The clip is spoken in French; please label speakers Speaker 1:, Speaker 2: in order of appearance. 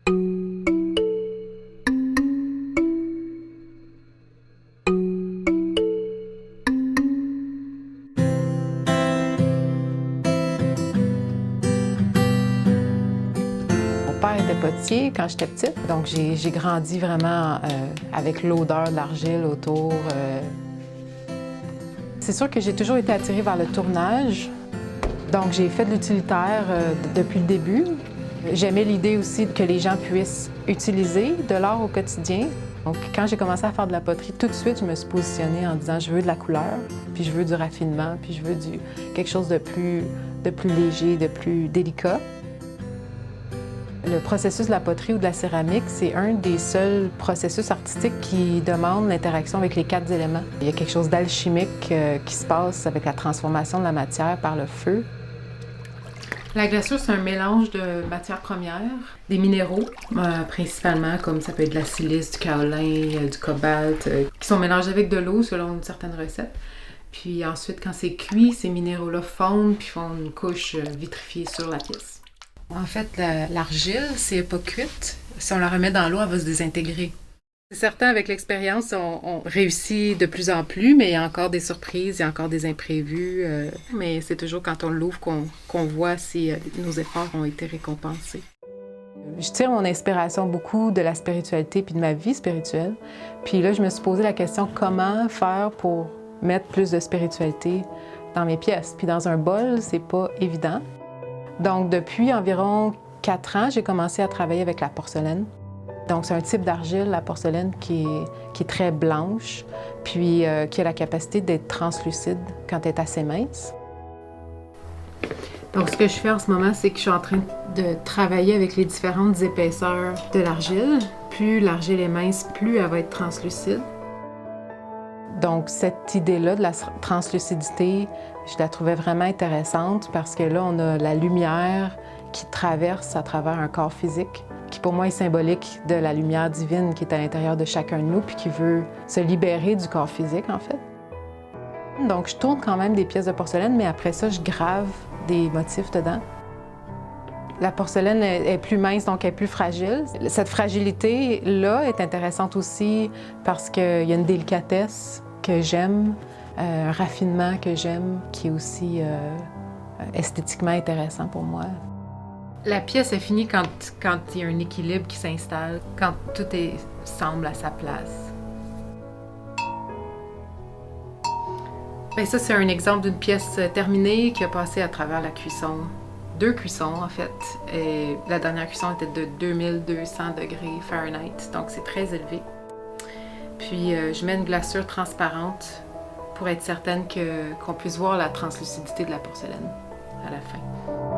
Speaker 1: Mon père était potier quand j'étais petite, donc j'ai grandi vraiment avec l'odeur de l'argile autour. C'est sûr que j'ai toujours été attirée vers le tournage, donc j'ai fait de l'utilitaire depuis le début. J'aimais l'idée aussi que les gens puissent utiliser de l'art au quotidien. Donc quand j'ai commencé à faire de la poterie, tout de suite je me suis positionnée en disant je veux de la couleur, puis je veux du raffinement, puis je veux quelque chose de plus léger, de plus délicat. Le processus de la poterie ou de la céramique, c'est un des seuls processus artistiques qui demande l'interaction avec les 4 éléments. Il y a quelque chose d'alchimique qui se passe avec la transformation de la matière par le feu. La glaçure, c'est un mélange de matières premières, des minéraux principalement, comme ça peut être de la silice, du kaolin, du cobalt, qui sont mélangés avec de l'eau selon une certaine recette. Puis ensuite, quand c'est cuit, ces minéraux-là fondent puis font une couche vitrifiée sur la pièce. En fait, l'argile, si elle n'est pas cuite, si on la remet dans l'eau, elle va se désintégrer. C'est certain, avec l'expérience, on réussit de plus en plus, mais il y a encore des surprises, il y a encore des imprévus. Mais c'est toujours quand on l'ouvre qu'on voit si nos efforts ont été récompensés. Je tire mon inspiration beaucoup de la spiritualité puis de ma vie spirituelle. Puis là, je me suis posé la question comment faire pour mettre plus de spiritualité dans mes pièces. Puis dans un bol, c'est pas évident. Donc, depuis environ 4 ans, j'ai commencé à travailler avec la porcelaine. Donc, c'est un type d'argile, la porcelaine, qui est très blanche, puis qui a la capacité d'être translucide quand elle est assez mince. Donc, ce que je fais en ce moment, c'est que je suis en train de travailler avec les différentes épaisseurs de l'argile. Plus l'argile est mince, plus elle va être translucide. Donc, cette idée-là de la translucidité, je la trouvais vraiment intéressante parce que là, on a la lumière qui traverse à travers un corps physique, qui pour moi est symbolique de la lumière divine qui est à l'intérieur de chacun de nous puis qui veut se libérer du corps physique, en fait. Donc, je tourne quand même des pièces de porcelaine, mais après ça, je grave des motifs dedans. La porcelaine est plus mince, donc elle est plus fragile. Cette fragilité-là est intéressante aussi parce qu'il y a une délicatesse que j'aime, un raffinement que j'aime, qui est aussi esthétiquement intéressant pour moi. La pièce est finie quand il y a un équilibre qui s'installe, quand tout semble à sa place. Bien, ça, c'est un exemple d'une pièce terminée qui a passé à travers la cuisson. 2 cuissons, en fait. Et la dernière cuisson était de 2200 degrés Fahrenheit, donc c'est très élevé. Puis, je mets une glaçure transparente pour être certaine qu'on puisse voir la translucidité de la porcelaine à la fin.